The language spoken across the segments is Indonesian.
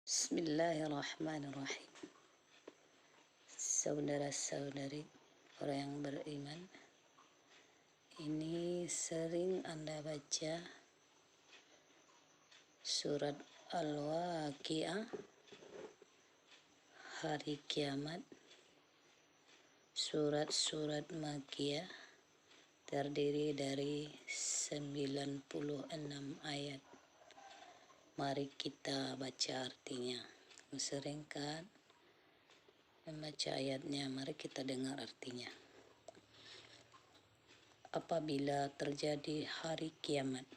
Bismillahirrahmanirrahim. Saudara-saudari orang yang beriman, ini sering Anda baca surat Al-Waqiah, hari kiamat, surat-surat Makkiyah terdiri dari 96 ayat. Mari kita baca artinya. Sering kan membaca ayatnya, mari kita dengar artinya. Apabila terjadi hari kiamat,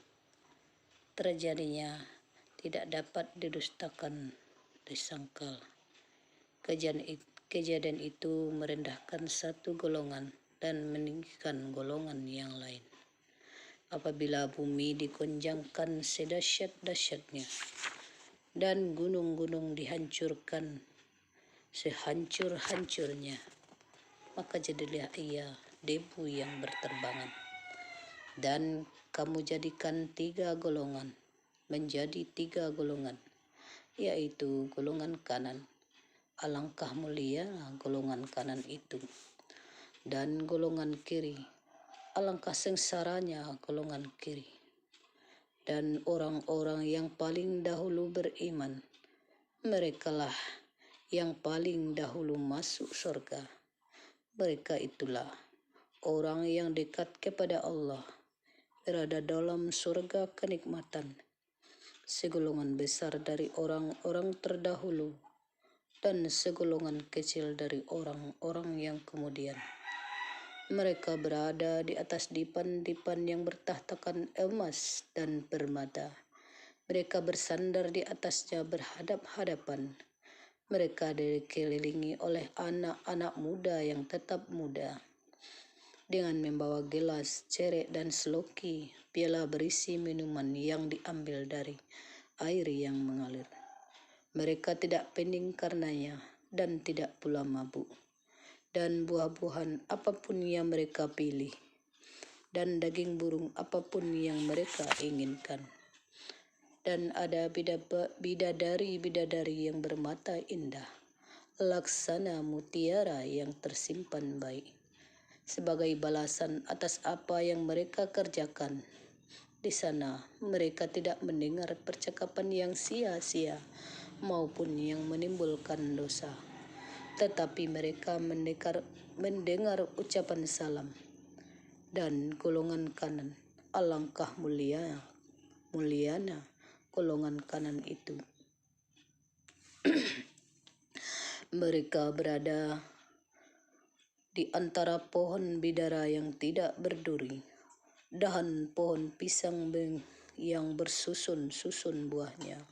terjadinya tidak dapat didustakan, disangkal. Kejadian itu merendahkan satu golongan dan meninggikan golongan yang lain. Apabila bumi digonjangkan sedahsyat-dahsyatnya dan gunung-gunung dihancurkan sehancur-hancurnya, maka jadilah ia debu yang berterbangan. Dan kamu jadikan menjadi tiga golongan, yaitu golongan kanan. Alangkah mulia golongan kanan itu. Dan golongan kiri, alangkah sengsaranya golongan kiri. Dan orang-orang yang paling dahulu beriman, merekalah yang paling dahulu masuk surga. Mereka itulah orang yang dekat kepada Allah, berada dalam surga kenikmatan, segolongan besar dari orang-orang terdahulu dan segolongan kecil dari orang-orang yang kemudian. Mereka berada di atas dipan-dipan yang bertahtakan emas dan permata. Mereka bersandar di atasnya berhadap-hadapan. Mereka dikelilingi oleh anak-anak muda yang tetap muda, dengan membawa gelas, cerek, dan seloki, piala berisi minuman yang diambil dari air yang mengalir. Mereka tidak pening karenanya dan tidak pula mabuk. Dan buah-buahan apapun yang mereka pilih, dan daging burung apapun yang mereka inginkan. Dan ada bidadari-bidadari yang bermata indah, laksana mutiara yang tersimpan baik, sebagai balasan atas apa yang mereka kerjakan. Di sana mereka tidak mendengar percakapan yang sia-sia maupun yang menimbulkan dosa, tetapi mereka mendengar ucapan salam. Dan golongan kanan, alangkah mulianya golongan kanan itu. Mereka berada di antara pohon bidara yang tidak berduri, dahan pohon pisang yang bersusun-susun buahnya,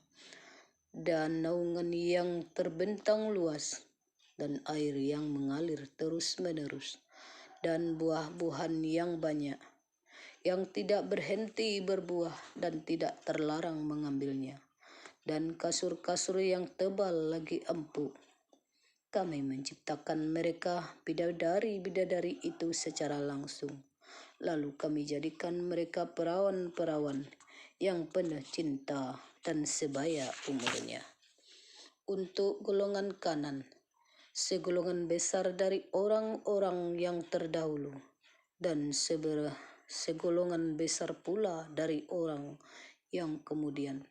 dan naungan yang terbentang luas, dan air yang mengalir terus-menerus, dan buah-buahan yang banyak, yang tidak berhenti berbuah dan tidak terlarang mengambilnya, dan kasur-kasur yang tebal lagi empuk. Kami menciptakan mereka, bidadari-bidadari itu, secara langsung. Lalu kami jadikan mereka perawan-perawan yang penuh cinta dan sebaya umurnya. Untuk golongan kanan, segolongan besar dari orang-orang yang terdahulu, dan segolongan besar pula dari orang yang kemudian.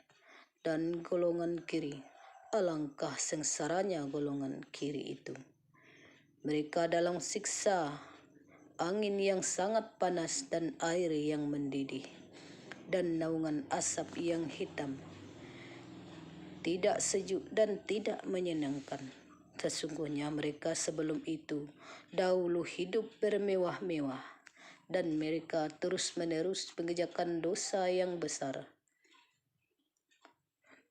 Dan golongan kiri, alangkah sengsaranya golongan kiri itu. Mereka dalam siksa angin yang sangat panas dan air yang mendidih, dan naungan asap yang hitam, tidak sejuk dan tidak menyenangkan. Sesungguhnya mereka sebelum itu dahulu hidup bermewah-mewah, dan mereka terus-menerus mengerjakan dosa yang besar.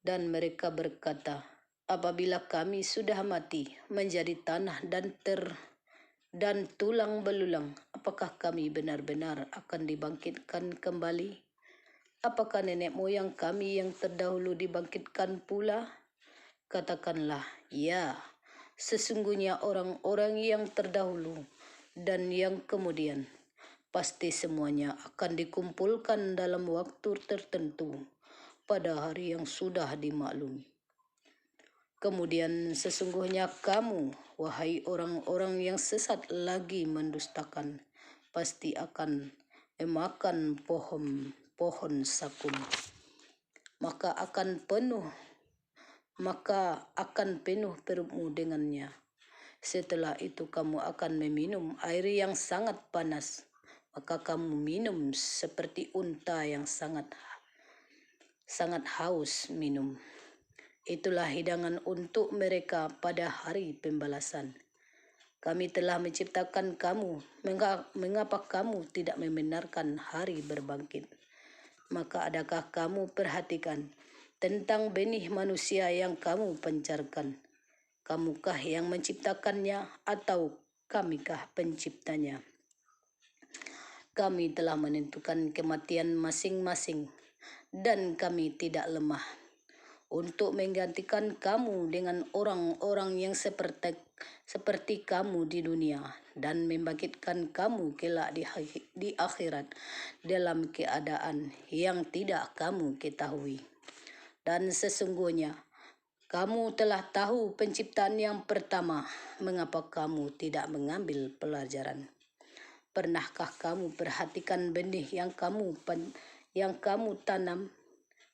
Dan mereka berkata, apabila kami sudah mati menjadi tanah dan tulang belulang, apakah kami benar-benar akan dibangkitkan kembali? Apakah nenek moyang kami yang terdahulu dibangkitkan pula? Katakanlah, ya, sesungguhnya orang-orang yang terdahulu dan yang kemudian pasti semuanya akan dikumpulkan dalam waktu tertentu pada hari yang sudah dimaklumi. Kemudian sesungguhnya kamu, wahai orang-orang yang sesat lagi mendustakan, pasti akan memakan pohon sakum. Maka akan penuh perutmu dengannya. Setelah itu kamu akan meminum air yang sangat panas. Maka kamu minum seperti unta yang sangat haus minum. Itulah hidangan untuk mereka pada hari pembalasan. Kami telah menciptakan kamu, mengapa kamu tidak membenarkan hari berbangkit? Maka adakah kamu perhatikan tentang benih manusia yang kamu pancarkan? Kamukah yang menciptakannya atau kamikah penciptanya? Kami telah menentukan kematian masing-masing dan kami tidak lemah untuk menggantikan kamu dengan orang-orang yang seperti kamu di dunia dan membangkitkan kamu kelak di akhirat dalam keadaan yang tidak kamu ketahui. Dan sesungguhnya kamu telah tahu penciptaan yang pertama, mengapa kamu tidak mengambil pelajaran? Pernahkah kamu perhatikan benih yang kamu tanam?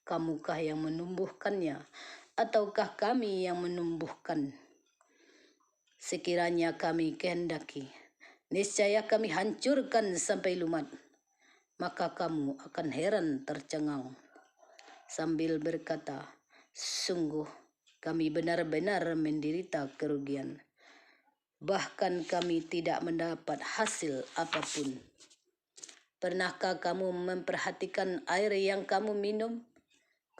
Kamukah yang menumbuhkannya, ataukah kami yang menumbuhkan? Sekiranya kami kehendaki, niscaya kami hancurkan sampai lumat, maka kamu akan heran tercengang sambil berkata, sungguh kami benar-benar menderita kerugian. Bahkan kami tidak mendapat hasil apapun. Pernahkah kamu memperhatikan air yang kamu minum?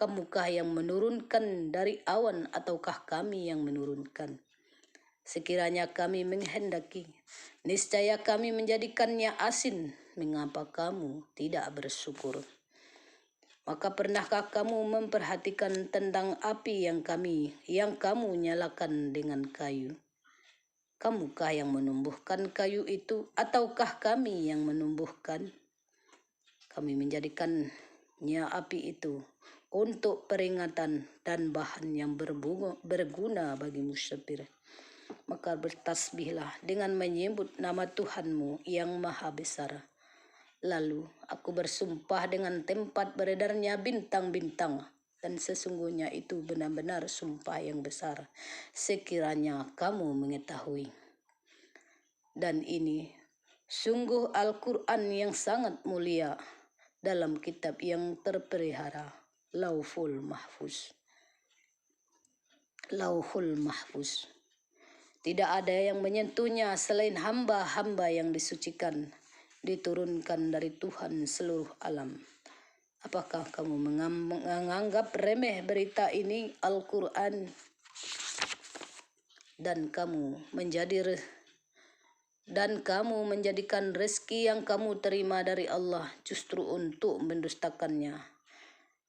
Kamukah yang menurunkan dari awan ataukah kami yang menurunkan? Sekiranya kami menghendaki, niscaya kami menjadikannya asin. Mengapa kamu tidak bersyukur? Maka pernahkah kamu memperhatikan tentang api yang kamu nyalakan dengan kayu? Kamukah yang menumbuhkan kayu itu ataukah kami yang menumbuhkan? Kami menjadikannya api itu untuk peringatan dan bahan yang berguna bagi musafir. Maka bertasbihlah dengan menyebut nama Tuhanmu yang maha besar. Lalu aku bersumpah dengan tempat beredarnya bintang-bintang, dan sesungguhnya itu benar-benar sumpah yang besar, sekiranya kamu mengetahui. Dan ini sungguh Al-Quran yang sangat mulia dalam kitab yang terpelihara, Lauhul Mahfuz. Tidak ada yang menyentuhnya selain hamba-hamba yang disucikan, diturunkan dari Tuhan seluruh alam. Apakah kamu menganggap remeh berita ini, Al-Quran, dan kamu menjadikan rezeki yang kamu terima dari Allah justru untuk mendustakannya?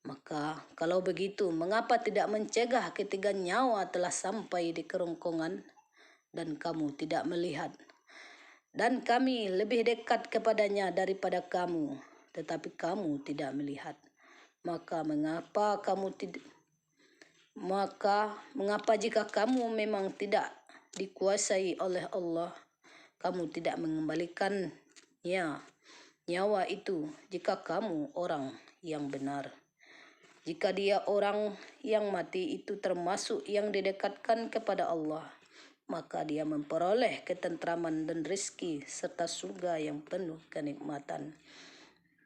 Maka kalau begitu, mengapa tidak mencegah ketika nyawa telah sampai di kerongkongan dan kamu tidak melihat? Dan kami lebih dekat kepadanya daripada kamu, tetapi kamu tidak melihat. Maka mengapa jika kamu memang tidak dikuasai oleh Allah, kamu tidak mengembalikannya nyawa itu jika kamu orang yang benar? Jika dia orang yang mati itu termasuk yang didekatkan kepada Allah, maka dia memperoleh ketentraman dan rezeki serta surga yang penuh kenikmatan.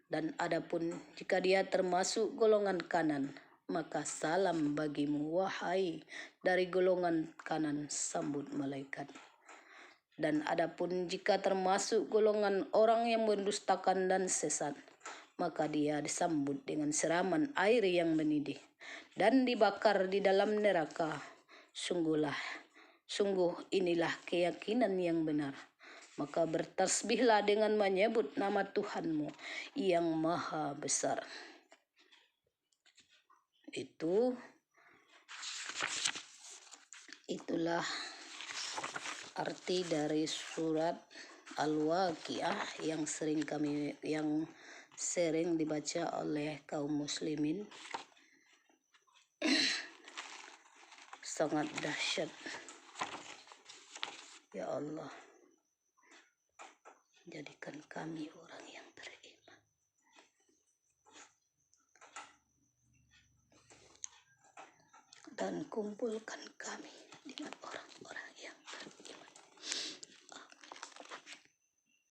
Dan adapun jika dia termasuk golongan kanan, maka salam bagimu wahai dari golongan kanan, sambut malaikat. Dan adapun jika termasuk golongan orang yang mendustakan dan sesat, maka dia disambut dengan siraman air yang mendidih dan dibakar di dalam neraka. Sungguh inilah keyakinan yang benar. Maka bertasbihlah dengan menyebut nama Tuhanmu yang maha besar. Itulah arti dari surat Al-Waqiah yang sering dibaca oleh kaum muslimin sangat dahsyat. Ya Allah, jadikan kami orang yang beriman dan kumpulkan kami dengan orang